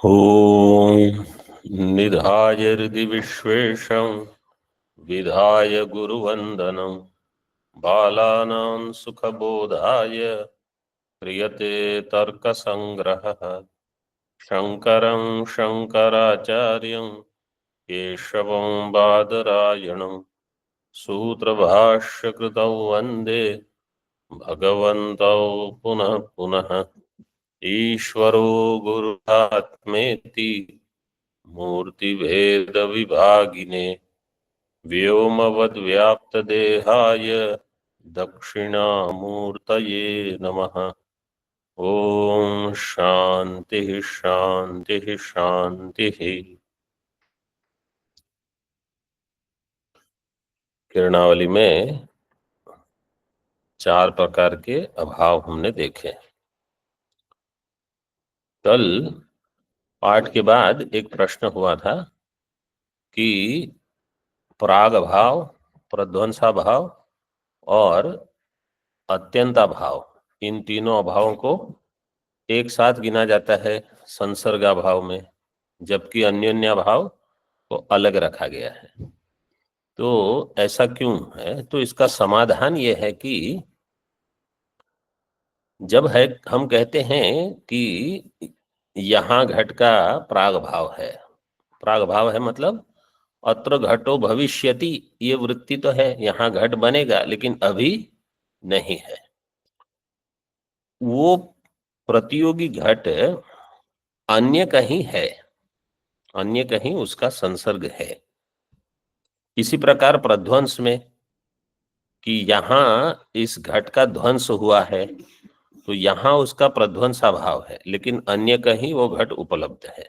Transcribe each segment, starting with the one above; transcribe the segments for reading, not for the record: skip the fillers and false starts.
ॐ निधाय हृदि विश्वेशं विधाय गुरुवन्दनं बालानां सुखबोधाय क्रियते तर्कसङ्ग्रहः। शङ्करं शङ्कराचार्यं केशवं बादरायणं सूत्रभाष्यकृतौ वन्दे भगवन्तौ पुनः पुनः। ईश्वरो गुरुरात्मेति मूर्तिभेदविभागिने व्योमवद्व्याप्तदेहाय दक्षिणामूर्तये नमः। ओम शांति शांति शांति। किरणावली में 4 प्रकार के अभाव हमने देखे। कल पाठ के बाद एक प्रश्न हुआ था कि प्राग भाव, प्रध्वंसा भाव और अत्यंता भाव, इन तीनों अभावों को एक साथ गिना जाता है संसर्गा भाव में, जबकि अन्योन्या भाव को अलग रखा गया है। तो ऐसा क्यों है? तो इसका समाधान यह है कि जब है हम कहते हैं कि यहां घट का प्राग भाव है, प्राग भाव है मतलब अत्र घटो भविष्यति, ये वृत्ति तो है, यहां घट बनेगा लेकिन अभी नहीं है। वो प्रतियोगी घट अन्य कहीं है, अन्य कहीं उसका संसर्ग है। इसी प्रकार प्रध्वंस में कि यहां इस घट का ध्वंस हुआ है तो यहां उसका प्रध्वंसा भाव है, लेकिन अन्य कहीं वो घट उपलब्ध है।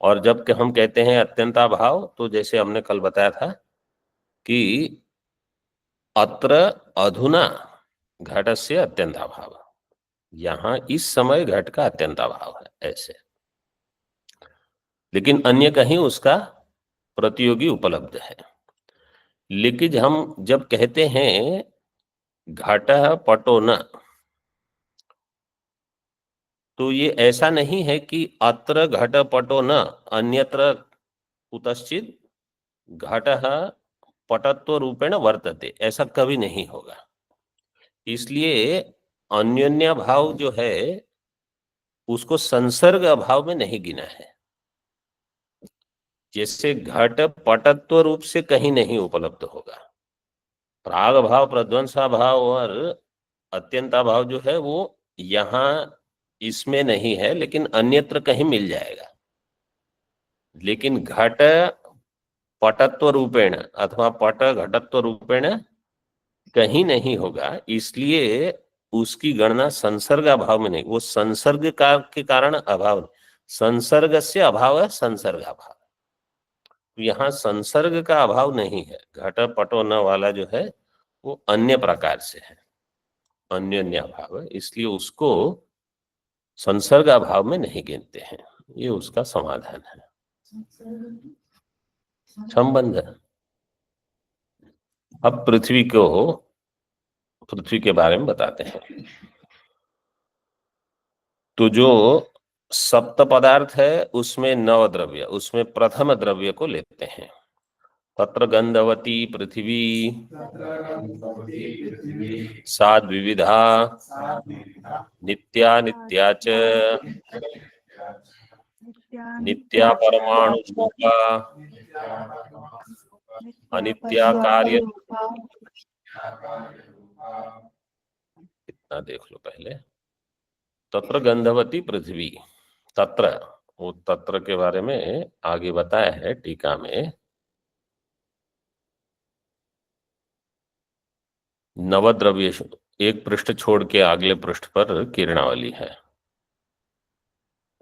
और जब हम कहते हैं अत्यंता भाव, तो जैसे हमने कल बताया था कि अत्र अधुना घटस्य अत्यंता भाव, यहां इस समय घट का अत्यंता भाव है ऐसे, लेकिन अन्य कहीं उसका प्रतियोगी उपलब्ध है। लेकिन हम जब कहते हैं घटः पटो न, तो ये ऐसा नहीं है कि अत्र घट पटो न अन्यत्र कुतश्चित घटः पटत्व रूपेण वर्तते, ऐसा कभी नहीं होगा। इसलिए अन्योन्या भाव जो है उसको संसर्ग अभाव में नहीं गिना है। जैसे घट पटत्व रूप से कहीं नहीं उपलब्ध होगा, प्राग भाव, प्रध्वंसा भाव और अत्यंता भाव जो है वो यहां इसमें नहीं है, लेकिन अन्यत्र कहीं मिल जाएगा। लेकिन घट पटत्व रूपेण अथवा पट घटत्व रूपेण कहीं नहीं होगा, इसलिए उसकी गणना संसर्ग अभाव में नहीं, वो संसर्ग का के कारण अभाव, संसर्ग से अभाव है संसर्ग अभाव। यहाँ संसर्ग का अभाव नहीं है, घट पटो न वाला जो है वो अन्य प्रकार से है, अन्योन्य अभाव है, इसलिए उसको संसर्ग अभाव में नहीं गिनते हैं। ये उसका समाधान है। संबंध। अब पृथ्वी के बारे में बताते हैं। तो जो सप्त पदार्थ है उसमें 9 द्रव्य, उसमें प्रथम द्रव्य को लेते हैं। तत्र गंधवती पृथ्वी सा द्विविधा नित्या नित्या च नित्या परमाणु रूपा अनित्या कार्य। इतना देख लो पहले। तत्र गंधवती पृथ्वी, तत्र, वो तत्र के बारे में आगे बताया है टीका में। नवद्रव्य, एक पृष्ठ छोड़ के अगले पृष्ठ पर किरणावली है,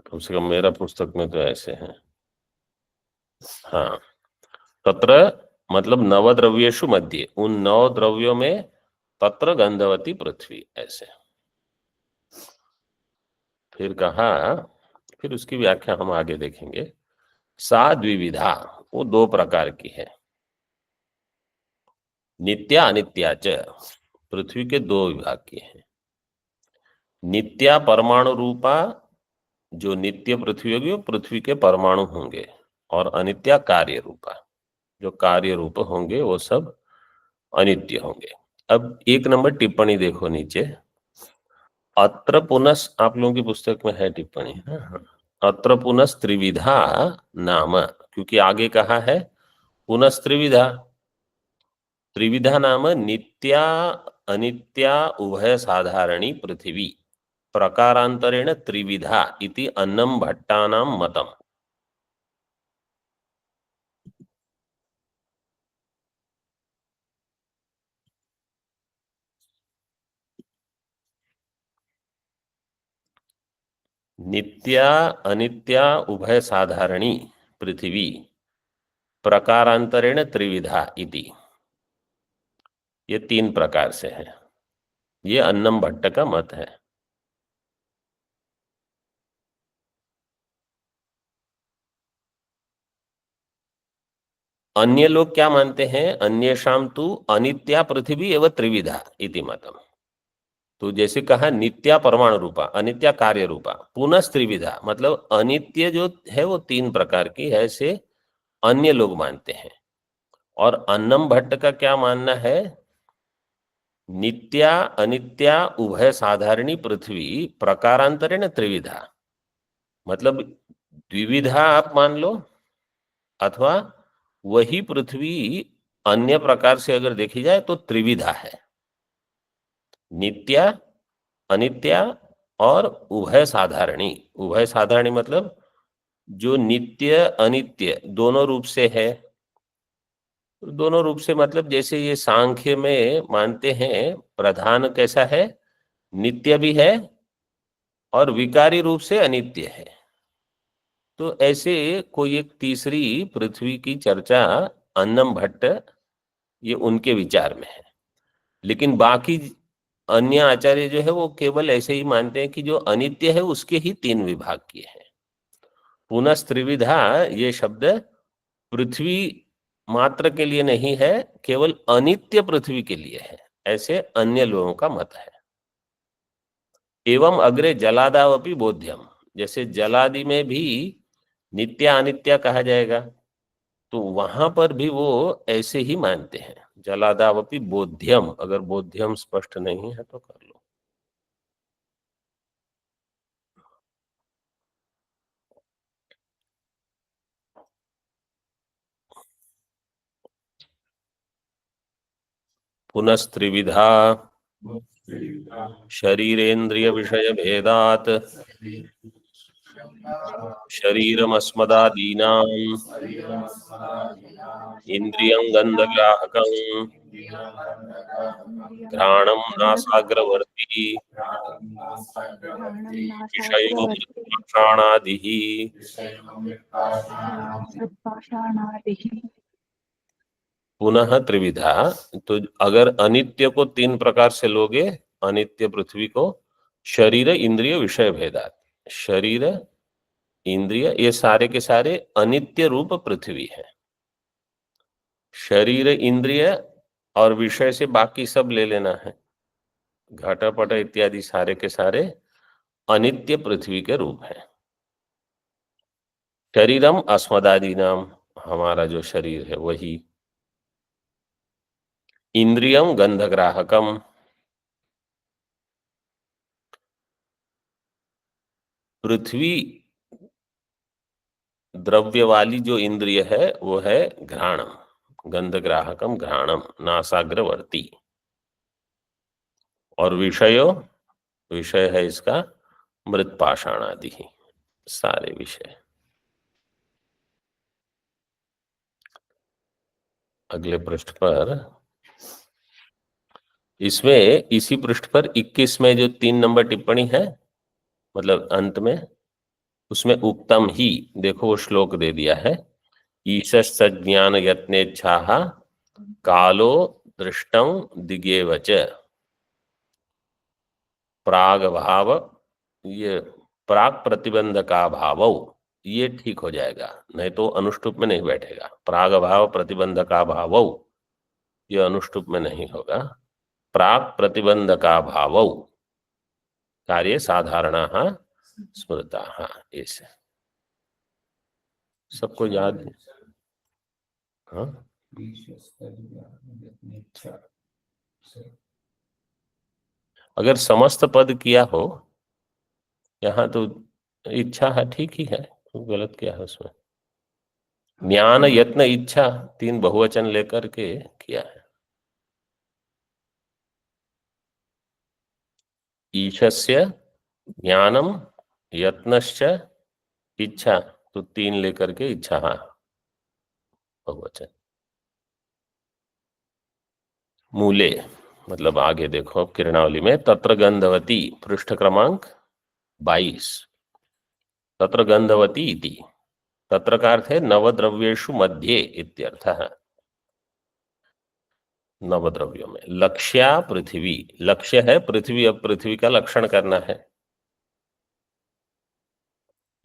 कम से कम मेरा पुस्तक में तो ऐसे है। हाँ, तत्र मतलब नवद्रव्येषु मध्य, उन 9 द्रव्यों में तत्र गंधवती पृथ्वी ऐसे। फिर कहा, फिर उसकी व्याख्या हम आगे देखेंगे। सा द्विविधा, वो 2 प्रकार की है। नित्या अनित्या च, पृथ्वी के 2 विभाग की है। नित्या परमाणु रूपा जो नित्य पृथ्वी होगी वो पृथ्वी के परमाणु होंगे, और अनित्या कार्य रूपा, जो कार्य रूप होंगे वो सब अनित्य होंगे। अब 1 नंबर टिप्पणी देखो नीचे, अत्र पुनस्, आप लोगों की पुस्तक में है टिप्पणी, हाँ हाँ, अत्र पुनस् त्रिविधा नाम, क्योंकि आगे कहा है पुनस् त्रिविधा, त्रिविधा नाम नित्या अनित्या उभय साधारणी पृथ्वी प्रकारांतरेण त्रिविधा इति अन्नम भट्टानां मतम। नित्या अनित्या उभय साधारणी पृथ्वी प्रकारांतरेण त्रिविधा इति, ये 3 प्रकार से है, ये अन्नम भट्ट का मत है। अन्य लोग क्या मानते हैं, अन्येषां तु अनित्या पृथ्वी एवं त्रिविधा इति मतम। तो जैसे कहा नित्या परमाणु रूपा, अनित्या कार्य रूपा, पुनः त्रिविधा, मतलब अनित्य जो है वो 3 प्रकार की है, ऐसे अन्य लोग मानते हैं। और अन्नम भट्ट का क्या मानना है, नित्या अनित्या उभय साधारणी पृथ्वी प्रकारांतरेण त्रिविधा, मतलब द्विविधा आप मान लो, अथवा वही पृथ्वी अन्य प्रकार से अगर देखी जाए तो त्रिविधा है, नित्या अनित्या और उभय साधारणी। उभय साधारणी मतलब जो नित्य अनित्य दोनों रूप से है, दोनों रूप से मतलब जैसे ये सांख्य में मानते हैं प्रधान कैसा है, नित्य भी है और विकारी रूप से अनित्य है। तो ऐसे कोई एक तीसरी पृथ्वी की चर्चा अन्नम भट्ट, ये उनके विचार में है। लेकिन बाकी अन्य आचार्य जो है वो केवल ऐसे ही मानते हैं कि जो अनित्य है उसके ही 3 विभाग किए हैं। पुनः त्रिविधा ये शब्द पृथ्वी मात्र के लिए नहीं है, केवल अनित्य पृथ्वी के लिए है, ऐसे अन्य लोगों का मत है। एवं अग्रे जलादावपि बोध्यम, जैसे जलादि में भी नित्या अनित्या कहा जाएगा, तो वहां पर भी वो ऐसे ही मानते हैं। जलादावपि बोध्यम, अगर बोध्यम स्पष्ट नहीं है तो कर लो। पुनस्त्रिविधा शरीरेन्द्रिय विषय भेदात शरीरमस्मदादीनां इंद्रियं गंधग्राहकं घ्राणं नासाग्रवर्ती विषयो मृत्पाषाणादिः। पुनः त्रिविधा, तो अगर अनित्य को 3 प्रकार से लोगे, अनित्य पृथ्वी को शरीर इंद्रिय विषय भेदात, शरीर इंद्रिय ये सारे के सारे अनित्य रूप पृथ्वी है। शरीर इंद्रिय और विषय से बाकी सब ले लेना है, घटपट इत्यादि सारे के सारे अनित्य पृथ्वी के रूप है। शरीरम अस्मदादि नाम, हमारा जो शरीर है वही। इंद्रियम गंधग्राहकम, पृथ्वी द्रव्य वाली जो इंद्रिय है वो है घ्राणम, गंधग्राहकम घ्राणम नासाग्रवर्ती। और विषयो, विषय है इसका मृत्पाषाण आदि सारे विषय। अगले पृष्ठ पर, इसमें इसी पृष्ठ पर 21 में जो 3 नंबर टिप्पणी है, मतलब अंत में, उसमें उक्तम ही देखो वो श्लोक दे दिया है, ईशस् ज्ञान यत्नेच्छा कालो दृष्टं दिगेवच प्राग भाव, ये प्राग प्रतिबंध का भाव, ये ठीक हो जाएगा, नहीं तो अनुष्टुप में नहीं बैठेगा। प्राग भाव प्रतिबंध का भाव, ये अनुष्टुप में नहीं होगा। प्राग प्रतिबंध का भाव कार्य साधारण स्मृता, हाँ ऐसे सबको याद है। हाँ अगर समस्त पद किया हो यहाँ तो इच्छा है, ठीक ही है, तो गलत क्या है उसमें। ज्ञान यत्न इच्छा तीन बहुवचन लेकर के किया है। ईशस्य ज्ञानम यत्नश्च इच्छा, तो तीन लेकर के इच्छा, हाँ बहुवचन। मूले मतलब आगे देखो अब किरणावली में, तत्र गंधवती पृष्ठ क्रमांक 22, तत्र गंधवती इति, तत्र का अर्थ है नवद्रव्येषु मध्ये इत्यर्थः, नवद्रव्यों में। लक्ष्या पृथ्वी, लक्ष्य है पृथ्वी, अब पृथ्वी का लक्षण करना है।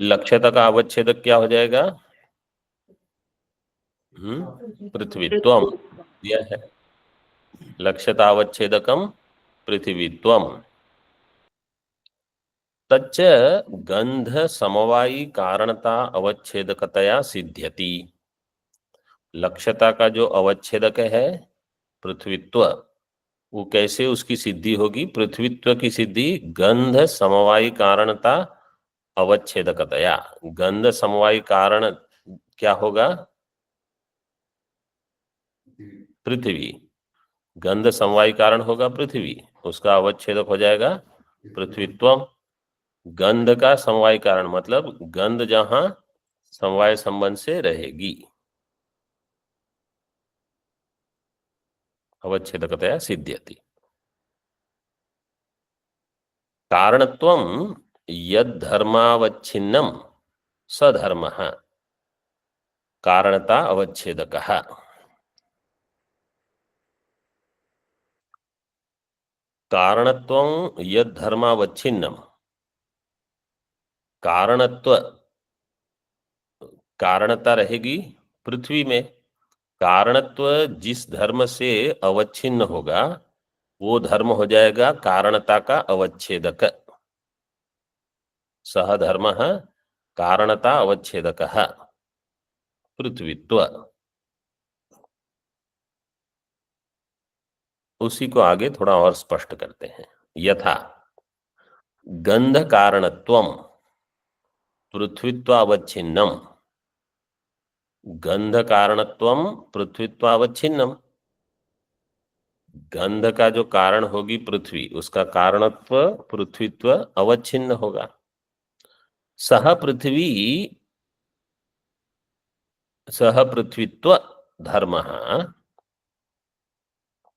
लक्ष्यता का अवच्छेदक क्या हो जाएगा? पृथ्वीत्वम दिया है, लक्ष्यता अवच्छेदकम पृथ्वीत्वम। तच्च गंध समवायी कारणता अवच्छेदकतया सिद्ध्यति, लक्ष्यता का जो अवच्छेदक है पृथ्वीत्व, वो कैसे उसकी सिद्धि होगी? पृथ्वीत्व की सिद्धि गंध समवायी कारणता अवच्छेदकतया। गंध समवायी कारण क्या होगा? पृथ्वी। गंध समवायी कारण होगा पृथ्वी, उसका अवच्छेदक हो जाएगा पृथ्वीत्व। गंध का समवाय कारण मतलब गंध जहां समवाय संबंध से रहेगी, अवच्छेदकतया सिद्ध्यति। कारणत्वं यद्धर्मावच्छिन्नं सधर्मः, कारणता अवच्छेदकः। कारणत्वं यद्धर्मावच्छिन्नं, कारणत्व कारणता रहेगी पृथ्वी में, कारणत्व जिस धर्म से अवच्छिन्न होगा वो धर्म हो जाएगा कारणता का अवच्छेदक। सह धर्म कारणता अवच्छेदक पृथ्वीत्व। उसी को आगे थोड़ा और स्पष्ट करते हैं। यथा गंध कारणत्वम पृथ्वीत्वावच्छिन्नम, गंध कारणत्वम पृथ्वीत्वावच्छिन्नम, गंध का जो कारण होगी पृथ्वी, उसका कारणत्व पृथ्वीत्व अवच्छिन्न होगा। सह पृथ्वी, सह पृथ्वीत्व धर्म,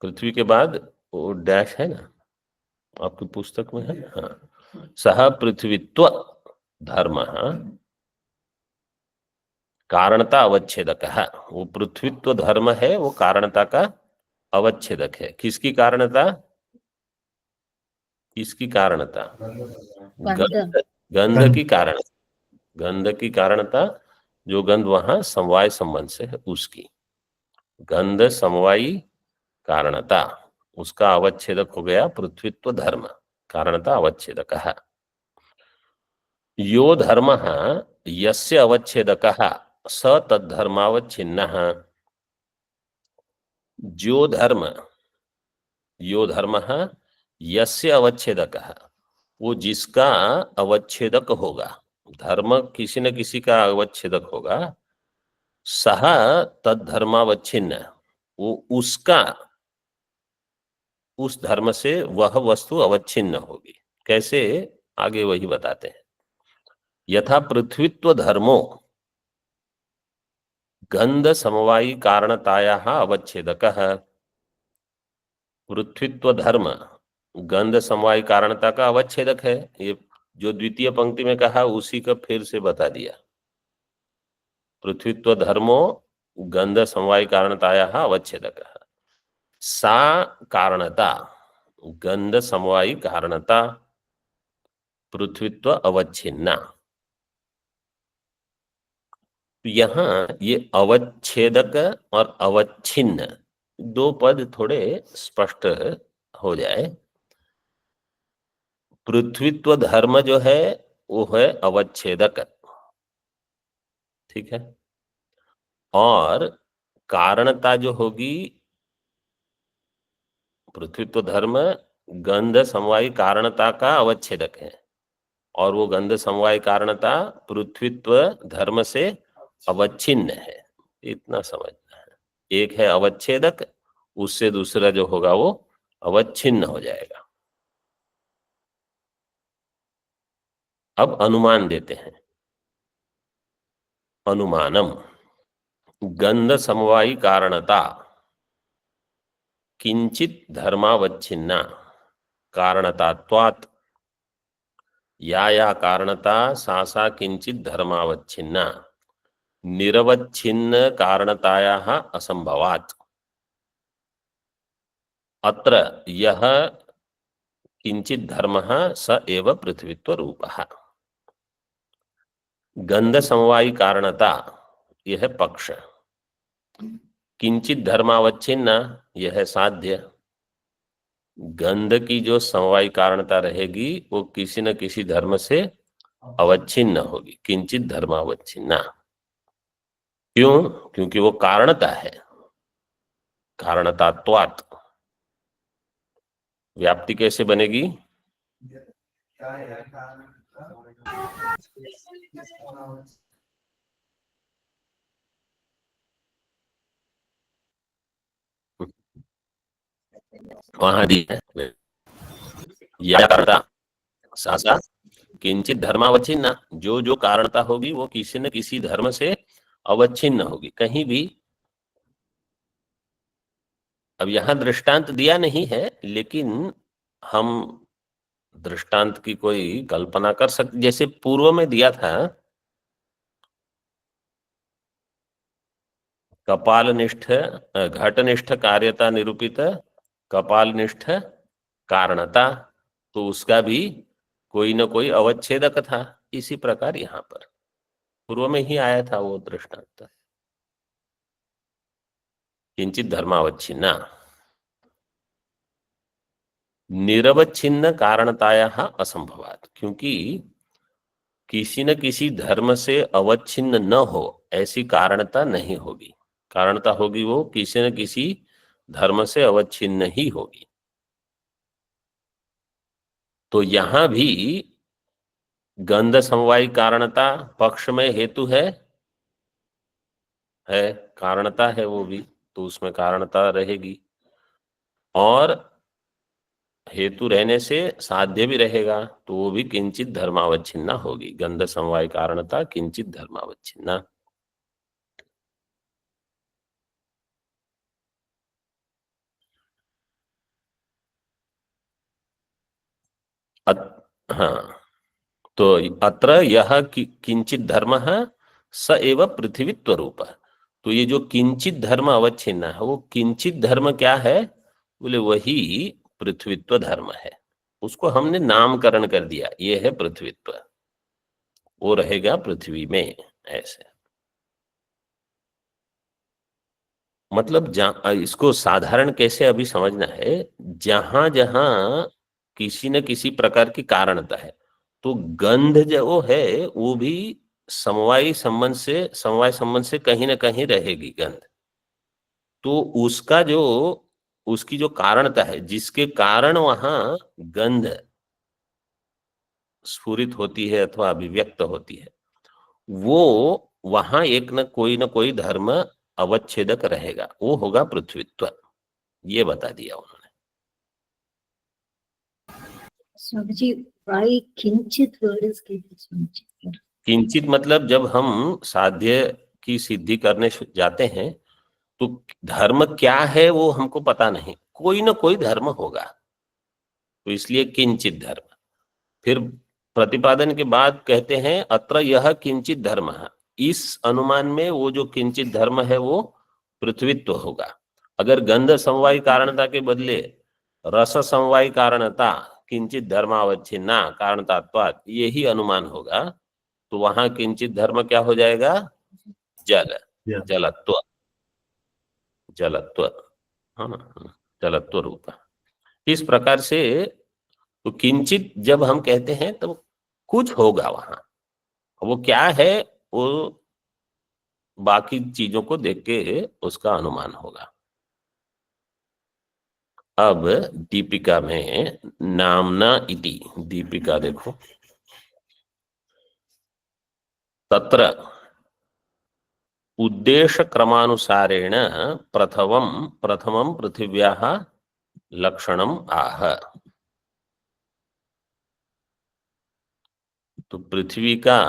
पृथ्वी के बाद वो डैश है ना आपकी पुस्तक में है, हाँ। सह पृथ्वीत्व धर्म कारणता अवच्छेदक है, वो पृथ्वीत्व धर्म है, वो कारणता का अवच्छेदक है। किसकी कारणता? किसकी कारणता? गंध, गंध की कारण, गंध की कारणता, जो गंध वहां समवाय संबंध से है उसकी, गंध समवायी कारणता, उसका अवच्छेदक हो गया पृथ्वीत्व धर्म, कारणता अवच्छेदक है। यो धर्म यस्य अवच्छेदकः स तद्धर्मावच्छिन्नः, जो धर्म, यो धर्म यस्य अवच्छेदकः, वो जिसका अवच्छेदक होगा, धर्म किसी न किसी का अवच्छेदक होगा, सह तद्धर्मावच्छिन्न, वो उसका, उस धर्म से वह वस्तु अवच्छिन्न होगी। कैसे? आगे वही बताते हैं। यथा पृथ्वीत्व धर्मो गंध समवायी कारणताया अवच्छेदकः, पृथ्वीत्व धर्म गंध समवायी कारणता का अवच्छेदक है। ये जो द्वितीय पंक्ति में कहा उसी का फिर से बता दिया। पृथ्वीत्व धर्मो गंध समवायी कारणताया अवच्छेदकः, सा कारणता गंध समवायी कारणता पृथ्वीत्व अवच्छिन्ना। तो यहाँ ये अवच्छेदक और अवच्छिन्न दो पद थोड़े स्पष्ट हो जाए। पृथ्वीत्व धर्म जो है वो है अवच्छेदक। ठीक है। और कारणता जो होगी, पृथ्वीत्व धर्म गंध समवायी कारणता का अवच्छेदक है, और वो गंध समवाय कारणता पृथ्वीत्व धर्म से अवच्छिन्न है। इतना समझना है। एक है अवच्छेदक, उससे दूसरा जो होगा वो अवच्छिन्न हो जाएगा। अब अनुमान देते हैं। अनुमानम गंध समवायी कारणता किंचित धर्मावच्छिन्ना कारणतात्वात् या कारणता सा किंचित धर्मावच्छिन्ना निरवच्छिन्न कारणतायाः असंभवात् अत्र यह किंचित धर्मः स एव पृथ्वीत्व रूपः। गंध समवायी कारणता यह पक्ष, किंचित धर्मावच्छिन्न यह साध्य। गंध की जो समवायी कारणता रहेगी वो किसी न किसी धर्म से अवच्छिन्न होगी, किंचित धर्मावच्छिन्ना। क्यों? क्योंकि वो कारणता है, कारणतात्वात्। व्याप्ति कैसे बनेगी? वहां दी है या कारणता सा किंचित धर्मावच्छिन्ना, जो जो कारणता होगी वो किसी न किसी धर्म से अवच्छिन्न होगी कहीं भी। अब यहां दृष्टांत दिया नहीं है, लेकिन हम दृष्टांत की कोई कल्पना कर सकते, जैसे पूर्व में दिया था कपालनिष्ठ घटनिष्ठ कार्यता निरूपित कपालनिष्ठ कारणता, तो उसका भी कोई न कोई अवच्छेदक था। इसी प्रकार यहाँ पर पूर्व में ही आया था वो दृष्टांत, किंचित धर्मावच्छिन्ना निरवच्छिन्न कारणताया असंभवात, क्योंकि किसी न किसी धर्म से अवच्छिन्न न हो ऐसी कारणता नहीं होगी। कारणता होगी वो किसी न किसी धर्म से अवच्छिन्न ही होगी। तो यहां भी गंध समवायी कारणता पक्ष में हेतु है कारणता है वो भी, तो उसमें कारणता रहेगी, और हेतु रहने से साध्य भी रहेगा, तो वो भी किंचित धर्मावच्छिन्ना होगी। गंध समवाय कारणता किंचित धर्मावच्छिन्ना। हाँ, तो अत्र यह किंचित धर्म स एव पृथ्वीत्व रूप। तो ये जो किंचित धर्म अवच्छिन्न है, वो किंचित धर्म क्या है? बोले वही पृथ्वीत्व धर्म है। उसको हमने नामकरण कर दिया, ये है पृथ्वीत्व, वो रहेगा पृथ्वी में। ऐसे मतलब इसको साधारण कैसे अभी समझना है, जहां जहां किसी न किसी प्रकार की कारणता है, तो गंध जो वो है वो भी समवाय संबंध से कहीं ना कहीं रहेगी गंध। तो उसका जो उसकी जो कारणता है, जिसके कारण वहां गंध स्फुरित होती है अथवा अभिव्यक्त होती है, वो वहां एक न कोई धर्म अवच्छेदक रहेगा, वो होगा पृथ्वीत्व। ये बता दिया उन्होंने। स्वामी जी, why किंचित word is किंचित? किंचित मतलब जब हम साध्य की सिद्धि करने जाते हैं तो धर्म क्या है वो हमको पता नहीं, कोई ना कोई धर्म होगा, तो इसलिए किंचित धर्म। फिर प्रतिपादन के बाद कहते हैं अत्र यह किंचित धर्म है। इस अनुमान में वो जो किंचित धर्म है वो पृथ्वीत्व होगा। अगर गंध समवायी कारणता के बदले रस समवायी कारणता किंचित धर्मावच्छिन्ना कारणतात्वात् यही अनुमान होगा, तो वहां किंचित धर्म क्या हो जाएगा? जल, जलत्व, जलत्व, हाँ, जलत्व रूप। इस प्रकार से तो किंचित जब हम कहते हैं तो कुछ होगा वहां, वो क्या है वो बाकी चीजों को देख के उसका अनुमान होगा। अब दीपिका में नामना इति, दीपिका देखो, तत्र उद्देश्य क्रमानुसारेण प्रथमं प्रथमं पृथिव्याः लक्षणम आह। तो पृथ्वी का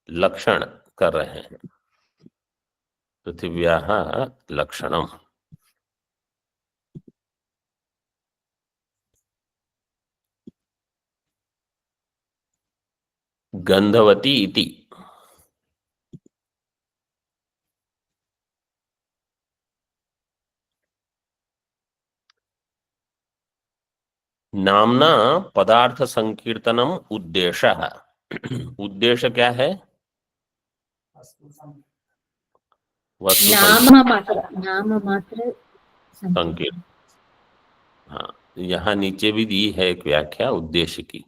लक्षण कर रहे हैं, पृथिव्याः लक्षणम। गंधवती इति, नामना पदार्थ संकीर्तनम उद्देश्य। उद्देश्य क्या है? वस्तु नाम मात्र संकीर्तन। हाँ, यहाँ नीचे भी दी है एक व्याख्या उद्देश्य की।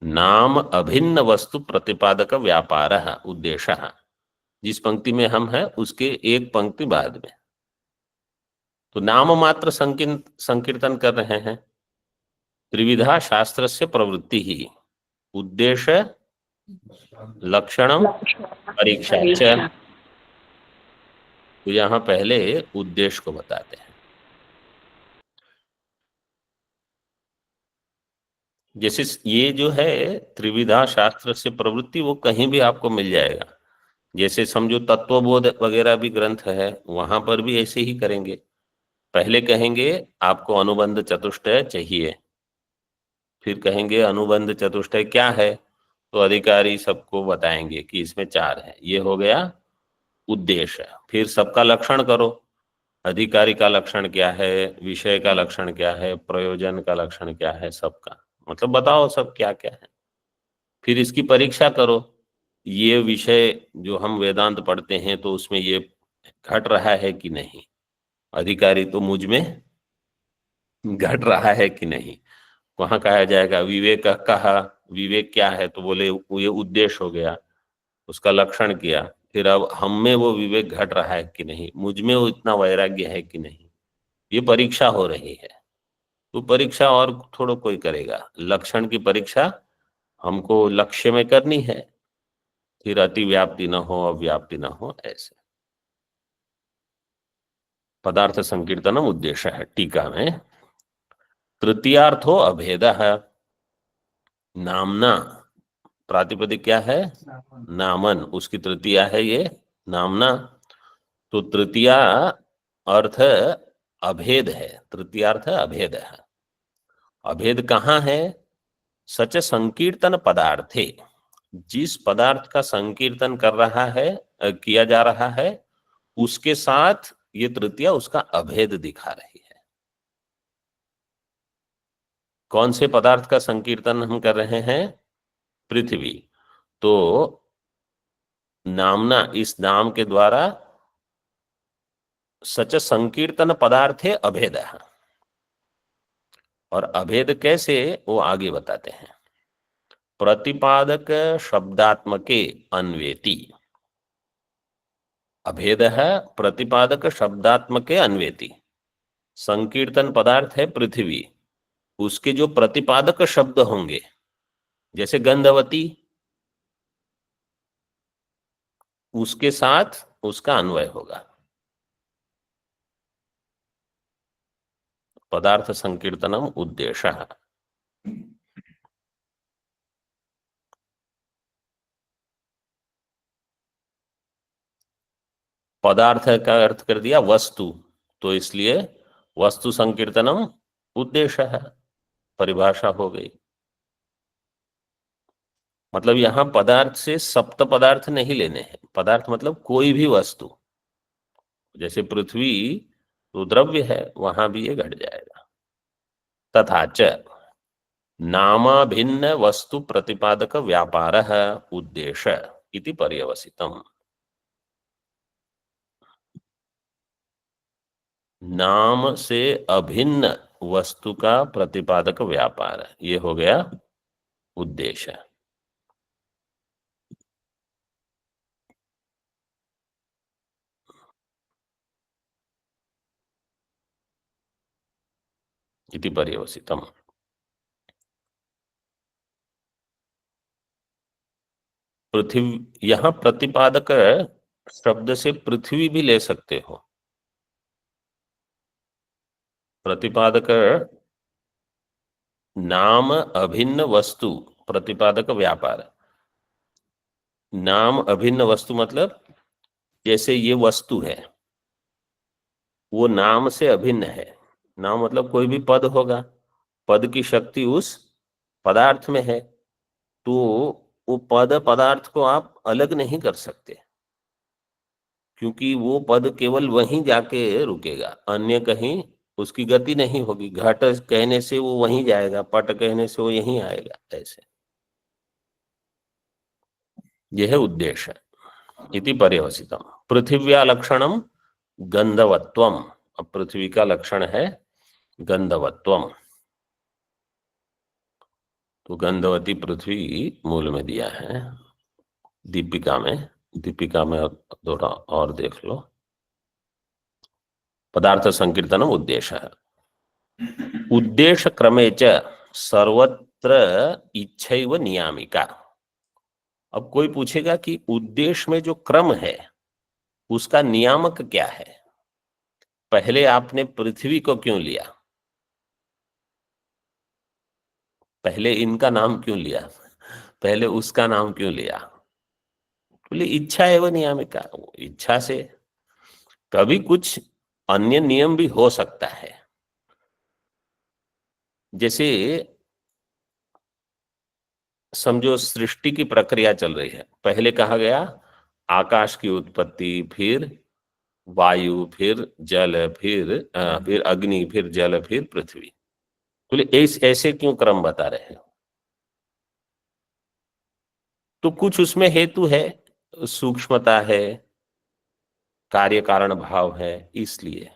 नाम अभिन्न वस्तु प्रतिपादक व्यापार उद्देश्य। जिस पंक्ति में हम हैं उसके एक पंक्ति बाद में, तो नाम मात्र संकीर्तन कर रहे हैं। त्रिविधा शास्त्रस्य प्रवृत्ति ही उद्देश्य लक्षणम परीक्षा च। तो यहाँ पहले उद्देश्य को बताते हैं। जैसे ये जो है त्रिविधा शास्त्र से प्रवृत्ति, वो कहीं भी आपको मिल जाएगा। जैसे समझो तत्वबोध वगैरह भी ग्रंथ है, वहां पर भी ऐसे ही करेंगे। पहले कहेंगे आपको अनुबंध चतुष्टय चाहिए, फिर कहेंगे अनुबंध चतुष्टय क्या है, तो अधिकारी सबको बताएंगे कि इसमें 4 है, ये हो गया उद्देश्य। फिर सबका लक्षण करो, अधिकारी का लक्षण क्या है, विषय का लक्षण क्या है, प्रयोजन का लक्षण क्या है, सबका मतलब बताओ सब क्या क्या है। फिर इसकी परीक्षा करो, ये विषय जो हम वेदांत पढ़ते हैं तो उसमें ये घट रहा है कि नहीं, अधिकारी तो मुझ में घट रहा है कि नहीं। वहां कहा जाएगा विवेक कहा, विवेक क्या है, तो बोले ये उद्देश्य हो गया, उसका लक्षण किया। फिर अब हम में वो विवेक घट रहा है कि नहीं, मुझ में वो इतना वैराग्य है कि नहीं, ये परीक्षा हो रही है। तो परीक्षा और थोड़ा कोई करेगा, लक्षण की परीक्षा हमको लक्ष्य में करनी है, फिर अति व्याप्ति न हो अव्याप्ति न हो, ऐसे। पदार्थ संकीर्तनम उद्देश्य है। टीका में तृतीयार्थो अभेद है, नामना प्रातिपदिक क्या है, नामन, उसकी तृतीया है ये नामना। तो तृतीया अर्थ अभेद है, तृतीयार्थ अभेद है। अभेद कहाँ है? सच संकीर्तन पदार्थे, जिस पदार्थ का संकीर्तन कर रहा है किया जा रहा है, उसके साथ ये तृतीया उसका अभेद दिखा रही है। कौन से पदार्थ का संकीर्तन हम कर रहे हैं? पृथ्वी। तो नामना, इस नाम के द्वारा सच संकीर्तन पदार्थ है अभेद। और अभेद कैसे, वो आगे बताते हैं। प्रतिपादक शब्दात्मके अन्वेति, अभेद है प्रतिपादक शब्दात्मके अन्वेति। संकीर्तन पदार्थ है पृथ्वी, उसके जो प्रतिपादक शब्द होंगे, जैसे गंधवती, उसके साथ उसका अन्वय होगा। पदार्थ संकीर्तनम उद्देश्य। पदार्थ का अर्थ कर दिया वस्तु, तो इसलिए वस्तु संकीर्तनम उद्देश्य है, परिभाषा हो गई। मतलब यहां पदार्थ से सप्त पदार्थ नहीं लेने हैं, पदार्थ मतलब कोई भी वस्तु, जैसे पृथ्वी तो द्रव्य है, वहां भी ये घट जाएगा। तथा च नामाभिन्न वस्तु प्रतिपादक व्यापार उद्देश्य इति पर्यवसितम। नाम से अभिन्न वस्तु का प्रतिपादक व्यापार है, ये हो गया उद्देश्य। इति पर्यवसितम। पृथ्वी, यहां प्रतिपादक शब्द से पृथ्वी भी ले सकते हो। प्रतिपादक नाम अभिन्न वस्तु प्रतिपादक व्यापार। नाम अभिन्न वस्तु मतलब जैसे ये वस्तु है, वो नाम से अभिन्न है। नाम मतलब कोई भी पद होगा, पद की शक्ति उस पदार्थ में है, तो वो पद पदार्थ को आप अलग नहीं कर सकते, क्योंकि वो पद केवल वहीं जाके रुकेगा, अन्य कहीं उसकी गति नहीं होगी। घट कहने से वो वहीं जाएगा, पट कहने से वो यहीं आएगा, ऐसे। यह है उद्देश्य। इति पर्यवसितम। पृथिव्या लक्षणम गंधवत्वम। अब पृथ्वी का लक्षण है गंधवत्वम। तो गंधवती पृथ्वी मूल में दिया है, दीपिका में। दीपिका में थोड़ा और देख लो। पदार्थ संकीर्तनम उद्देश्य है। उद्देश्य क्रमे च सर्वत्र इच्छैव नियामिका। अब कोई पूछेगा कि उद्देश्य में जो क्रम है उसका नियामक क्या है। पहले आपने पृथ्वी को क्यों लिया, पहले इनका नाम क्यों लिया, पहले उसका नाम क्यों लिया। बोले इच्छा एवं नियामिका, इच्छा से। कभी कुछ अन्य नियम भी हो सकता है, जैसे समझो सृष्टि की प्रक्रिया चल रही है। पहले कहा गया आकाश की उत्पत्ति, फिर वायु, फिर जल, फिर अग्नि, फिर जल, फिर पृथ्वी। बोले ऐसे क्यों क्रम बता रहे हो। तो कुछ उसमें हेतु है, सूक्ष्मता है, कार्य कारण भाव है, इसलिए।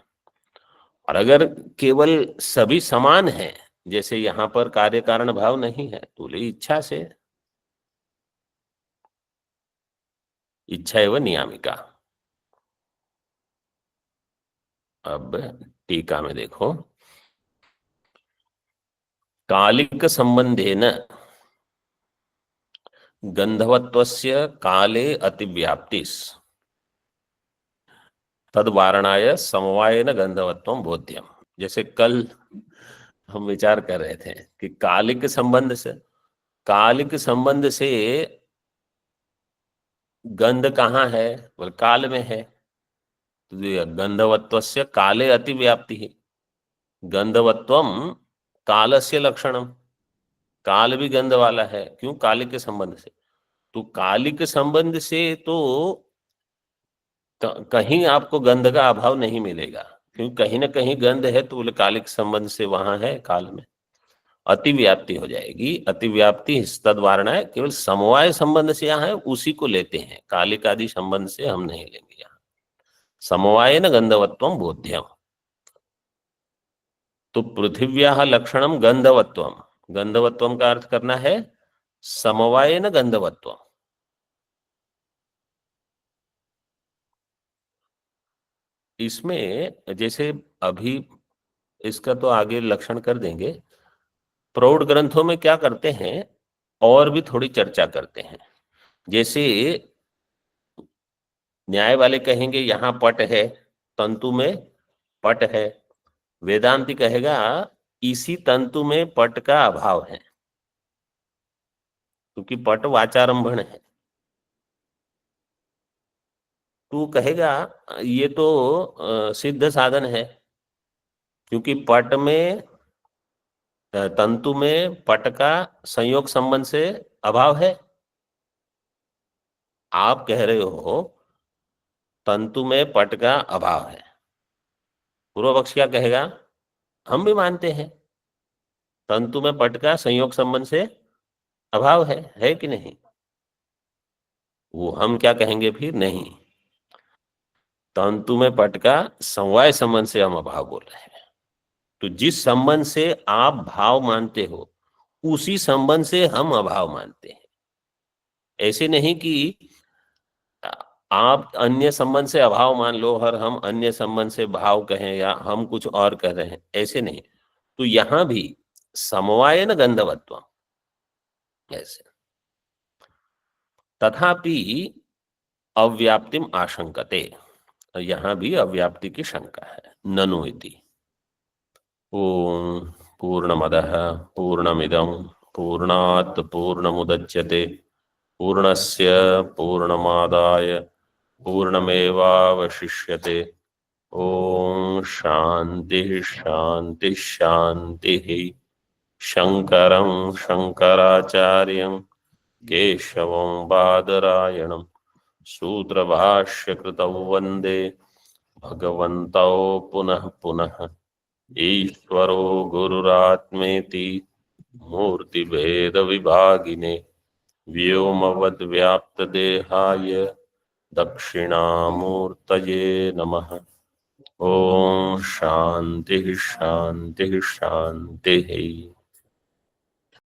और अगर केवल सभी समान है, जैसे यहां पर कार्य कारण भाव नहीं है, तो बोले इच्छा से। इच्छा एवं नियामिका। अब टीका में देखो, कालिक संबंधेन गंधवत्वस्य काले अतिव्याप्तिस तद वारणाय समवायेन गंधवत्वम बोध्यम। जैसे कल हम विचार कर रहे थे कि कालिक संबंध से, कालिक संबंध से गंध कहाँ है, बोल काल में है। तो गंधवत्वस्य काले अतिव्याप्ति है। गंधवत्वम कालस्य लक्षणम। काल भी गंध वाला है, क्यों, कालिक के संबंध से। तो कालिक संबंध से तो कहीं आपको गंध का अभाव नहीं मिलेगा, क्योंकि कहीं ना कहीं गंध है, तो बोले कालिक संबंध से वहां है काल में। अतिव्याप्ति हो जाएगी। अतिव्याप्ति तद वारणा है, केवल समवाय संबंध से यहाँ है, उसी को लेते हैं, कालिक आदि संबंध से हम नहीं लेंगे यहाँ। समवाय न गंधवत्वम बोध्यम। तो पृथिव्या लक्षणम गंधवत्वम। गंधवत्वम का अर्थ करना है समवाय न गंधवत्वम। इसमें जैसे अभी इसका तो आगे लक्षण कर देंगे, प्रौढ़ ग्रंथों में क्या करते हैं और भी थोड़ी चर्चा करते हैं। जैसे न्याय वाले कहेंगे यहाँ पट है, तंतु में पट है। वेदांती कहेगा इसी तंतु में पट का अभाव है, क्योंकि पट वाचारंभण है। तू कहेगा ये तो सिद्ध साधन है, क्योंकि पट में तंतु में पट का संयोग संबंध से अभाव है। आप कह रहे हो तंतु में पट का अभाव है। पूर्व पक्ष क्या कहेगा, हम भी मानते हैं तंतु में पट का संयोग संबंध से अभाव है कि नहीं। वो हम क्या कहेंगे फिर, नहीं। तंतु में पट का समवाय संबंध से हम अभाव बोल रहे हैं। तो जिस संबंध से आप भाव मानते हो उसी संबंध से हम अभाव मानते हैं। ऐसे नहीं कि आप अन्य संबंध से अभाव मान लो और हम अन्य संबंध से भाव कहें या हम कुछ और कह रहे हैं, ऐसे नहीं। तो यहां भी समवायन गंधवत्व ऐसे। तथापि अव्याप्तिम आशंकते, यहां भी अव्याप्ति की शंका है। ननु इति ओम पूर्णमदः पूर्णमिदं पूर्णात् पूर्णमुदच्यते पूर्णस्य पूर्णमादाय पूर्णमेवावशिष्यते। ओम शांति शांति शांति। शंकरं शंकराचार्यं केशवं बादरायणं सूत्रभाष्यकृतौ वन्दे भगवन्तौ पुनः पुनः। ईश्वरो गुरुरात्मेति मूर्तिभेदविभागिने व्योमवद्व्याप्तदेहाय दक्षिणामूर्तये नमः। ओम शांति शांति शांति।